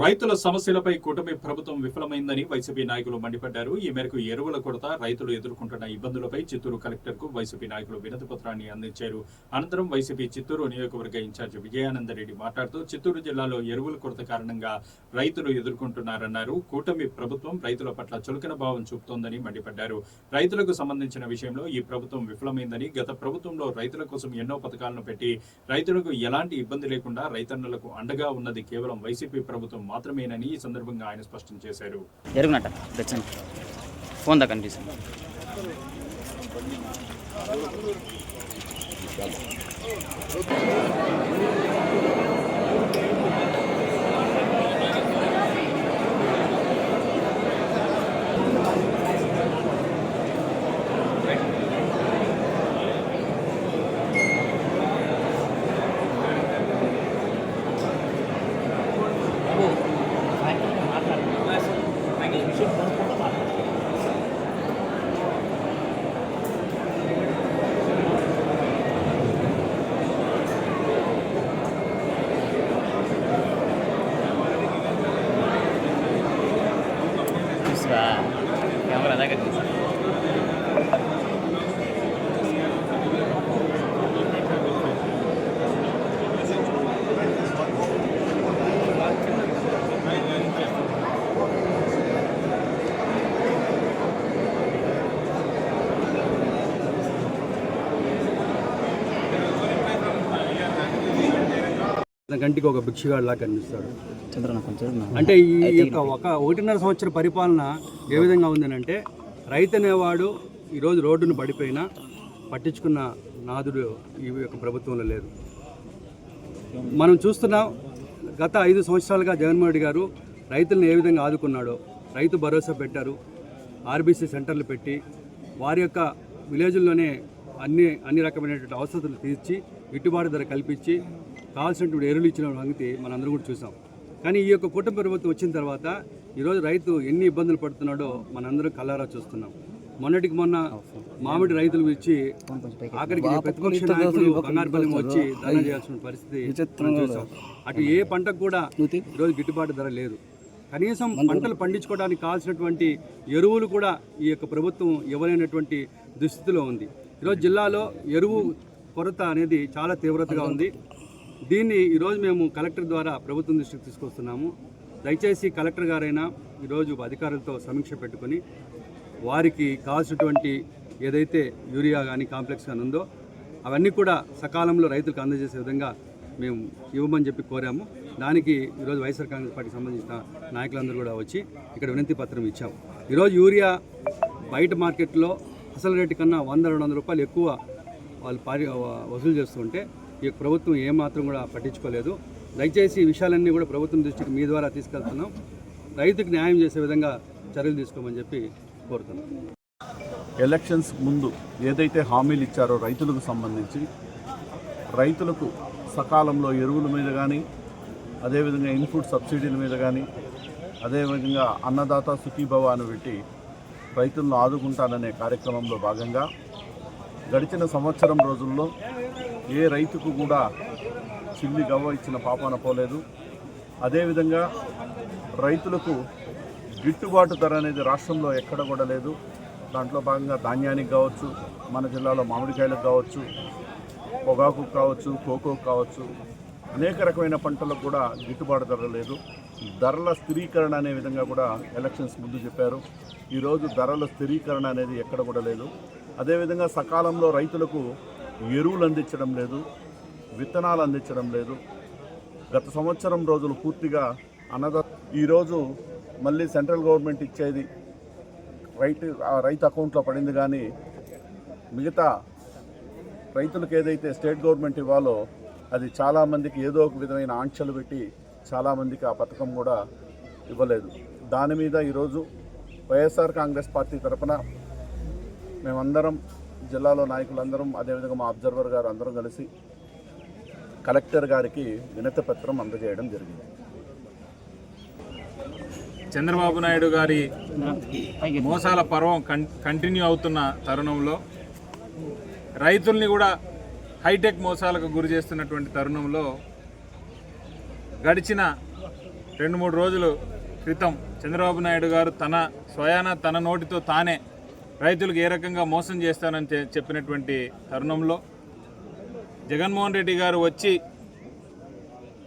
రైతుల సమస్యలపై కూటమి ప్రభుత్వం విఫలమైందని వైసీపీ నాయకులు మండిపడ్డారు. ఈ మేరకు ఎరువుల కొరత, రైతులు ఎదుర్కొంటున్న ఇబ్బందులపై చిత్తూరు కలెక్టర్కు వైసీపీ నాయకులు వినతి పత్రాన్ని అందించారు. అనంతరం వైసీపీ చిత్తూరు నియోజకవర్గ ఇన్ఛార్జి విజయానందరెడ్డి మాట్లాడుతూ చిత్తూరు జిల్లాలో ఎరువుల కొరత కారణంగా రైతులు ఎదుర్కొంటున్నారన్నారు. కూటమి ప్రభుత్వం రైతుల పట్ల చులకన భావం చూపుతోందని మండిపడ్డారు. రైతులకు సంబంధించిన విషయంలో ఈ ప్రభుత్వం విఫలమైందని, గత ప్రభుత్వంలో రైతుల కోసం ఎన్నో పథకాలను పెట్టి రైతులకు ఎలాంటి ఇబ్బంది లేకుండా రైతన్నలకు అండగా ఉన్నది కేవలం వైసీపీ ప్రభుత్వం మాత్రమేనని ఈ సందర్భంగా ఆయన స్పష్టం చేశారు. ఫోన్ దా కనిపిస్తుంది. कैमरा देखा గంటికి ఒక భిక్షగాడిలా కనిపిస్తాడు. చంద్రన అంటే ఈ యొక్క ఒకటిన్నర సంవత్సర పరిపాలన ఏ విధంగా ఉందనంటే, రైతు అనేవాడు ఈరోజు రోడ్డును పడిపోయినా పట్టించుకున్న నాదుడు ఈ యొక్క ప్రభుత్వంలో లేదు. మనం చూస్తున్నాం, గత 5 సంవత్సరాలుగా జగన్మోహన్ రెడ్డి గారు రైతులను ఏ విధంగా ఆదుకున్నాడో. రైతు భరోసా పెట్టారు, ఆర్బీసీ సెంటర్లు పెట్టి వారి యొక్క విలేజ్ల్లోనే అన్ని రకమైనటువంటి అవసరాలు తీర్చి గిట్టుబాటు ధర కల్పించి కావాల్సినటువంటి ఎరువులు ఇచ్చిన సంగతి మనందరూ కూడా చూసాం. కానీ ఈ యొక్క కూటమి ప్రభుత్వం వచ్చిన తర్వాత ఈరోజు రైతు ఎన్ని ఇబ్బందులు పడుతున్నాడో మనందరం కళ్ళారా చూస్తున్నాం. మొన్నటికి మొన్న మామిడి రైతులు ఇచ్చి ఆఖరికి ప్రతిపక్ష నాయకులు బంగారుపల్లి వచ్చి ధర్నా చేయాల్సిన పరిస్థితి చూసాం. అటు ఏ పంటకు కూడా ఈరోజు గిట్టుబాటు ధర లేదు. కనీసం పంటలు పండించుకోవడానికి కావాల్సినటువంటి ఎరువులు కూడా ఈ యొక్క ప్రభుత్వం ఇవ్వలేనటువంటి దుస్థితిలో ఉంది. ఈరోజు జిల్లాలో ఎరువు కొరత అనేది చాలా తీవ్రతగా ఉంది. దీన్ని ఈరోజు మేము కలెక్టర్ ద్వారా ప్రభుత్వం దృష్టికి తీసుకొస్తున్నాము. దయచేసి కలెక్టర్ గారైనా ఈరోజు అధికారులతో సమీక్ష పెట్టుకొని వారికి కావాల్సినటువంటి ఏదైతే యూరియా కానీ కాంప్లెక్స్ కానీ ఉందో అవన్నీ కూడా సకాలంలో రైతులకు అందజేసే విధంగా మేము ఇవ్వమని చెప్పి కోరాము. దానికి ఈరోజు వైఎస్ఆర్ కాంగ్రెస్ పార్టీకి సంబంధించిన నాయకులందరూ కూడా వచ్చి ఇక్కడ వినతి పత్రం ఇచ్చాము. ఈరోజు యూరియా బయట మార్కెట్లో అసలు రేటు కన్నా 100-200 రూపాయలు ఎక్కువ వాళ్ళు వసూలు చేస్తుంటే ఈ ప్రభుత్వం ఏమాత్రం కూడా పట్టించుకోలేదు. దయచేసి ఈ విషయాలన్నీ కూడా ప్రభుత్వం దృష్టికి మీ ద్వారా తీసుకెళ్తున్నాం. రైతుకు న్యాయం చేసే విధంగా చర్యలు తీసుకోమని చెప్పి కోరుతున్నాం. ఎలక్షన్స్ ముందు ఏదైతే హామీలు ఇచ్చారో రైతులకు సంబంధించి, రైతులకు సకాలంలో ఎరువుల మీద కానీ, అదేవిధంగా ఇన్పుట్ సబ్సిడీల మీద కానీ, అదేవిధంగా అన్నదాత సుఖీభవ అని పెట్టి రైతులను ఆదుకుంటాననే కార్యక్రమంలో భాగంగా గడిచిన సంవత్సరం రోజుల్లో ఏ రైతుకు కూడా చిల్లి గవ్వ ఇచ్చిన పాపాన పోలేదు. అదేవిధంగా రైతులకు గిట్టుబాటు ధర అనేది రాష్ట్రంలో ఎక్కడ కూడా లేదు. దాంట్లో భాగంగా ధాన్యానికి కావచ్చు, మన జిల్లాలో మామిడికాయలకు కావచ్చు, పొగాకు కావచ్చు, కోకో కావచ్చు, అనేక రకమైన పంటలకు కూడా గిట్టుబాటు ధర లేదు. ధరల స్థిరీకరణ అనే విధంగా కూడా ఎలక్షన్స్ ముందు చెప్పారు. ఈరోజు ధరల స్థిరీకరణ అనేది ఎక్కడ కూడా లేదు. అదేవిధంగా సకాలంలో రైతులకు ఎరువులు అందించడం లేదు, విత్తనాలు అందించడం లేదు. గత సంవత్సరం రోజులు పూర్తిగా ఈరోజు మళ్ళీ సెంట్రల్ గవర్నమెంట్ ఇచ్చేది రైతు అకౌంట్లో పడింది, కానీ మిగతా రైతులకు ఏదైతే స్టేట్ గవర్నమెంట్ ఇవ్వాలో అది చాలామందికి ఏదో ఒక విధమైన ఆంక్షలు పెట్టి చాలామందికి ఆ పథకం కూడా ఇవ్వలేదు. దాని మీద ఈరోజు వైఎస్ఆర్ కాంగ్రెస్ పార్టీ తరఫున మేమందరం, జిల్లాలో నాయకులందరం, అదేవిధంగా మా అబ్జర్వర్ గారు అందరం కలిసి కలెక్టర్ గారికి వినతి పత్రం అందజేయడం జరిగింది. చంద్రబాబు నాయుడు గారి మోసాల పర్వం కంటిన్యూ అవుతున్న తరుణంలో, రైతుల్ని కూడా హైటెక్ మోసాలకు గురి చేస్తున్నటువంటి తరుణంలో గడిచిన 2-3 రోజుల క్రితం చంద్రబాబు నాయుడు గారు తన నోటితో తానే రైతులకు ఏ రకంగా మోసం చేస్తానని చెప్పినటువంటి తరుణంలో జగన్మోహన్ రెడ్డి గారు వచ్చి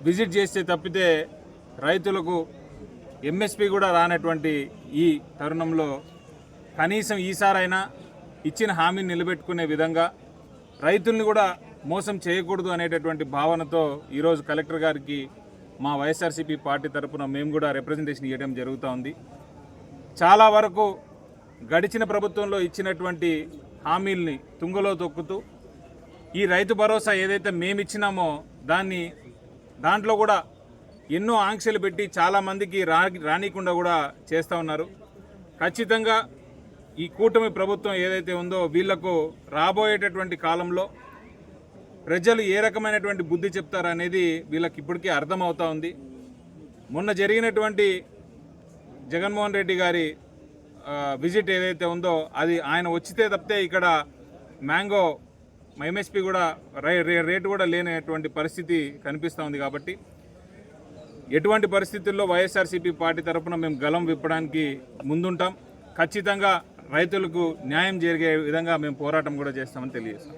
విజిట్ చేస్తే తప్పితే రైతులకు ఎంఎస్పి కూడా రానటువంటి ఈ తరుణంలో కనీసం ఈసారైనా ఇచ్చిన హామీని నిలబెట్టుకునే విధంగా రైతుల్ని కూడా మోసం చేయకూడదు అనేటటువంటి భావనతో ఈరోజు కలెక్టర్ గారికి మా వైఎస్ఆర్సీపీ పార్టీ తరఫున మేము కూడా రిప్రజెంటేషన్ ఇవ్వడం జరుగుతూ ఉంది. చాలా వరకు గడిచిన ప్రభుత్వంలో ఇచ్చినటువంటి హామీల్ని తుంగలో తొక్కుతూ ఈ రైతు భరోసా ఏదైతే మేము ఇచ్చినామో దాంట్లో కూడా ఎన్నో ఆంక్షలు పెట్టి చాలామందికి రానికుండా కూడా చేస్తూ ఉన్నారు. ఖచ్చితంగా ఈ కూటమి ప్రభుత్వం ఏదైతే ఉందో వీళ్లకు రాబోయేటటువంటి కాలంలో ప్రజలు ఏ రకమైనటువంటి బుద్ధి చెప్తారనేది వీళ్ళకి ఇప్పటికే అర్థమవుతా ఉంది. మొన్న జరిగినటువంటి జగన్మోహన్ రెడ్డి గారి విజిట్ ఏదైతే ఉందో అది ఆయన వచ్చితే తప్పితే ఇక్కడ మ్యాంగో ఎంఎస్పి కూడా రేటు కూడా లేనటువంటి పరిస్థితి కనిపిస్తూ ఉంది. కాబట్టి ఎటువంటి పరిస్థితుల్లో వైఎస్ఆర్సీపీ పార్టీ తరఫున మేము గలం విప్పడానికి ముందుంటాం. ఖచ్చితంగా రైతులకు న్యాయం జరిగే విధంగా మేము పోరాటం కూడా చేస్తామని తెలియజేస్తాం.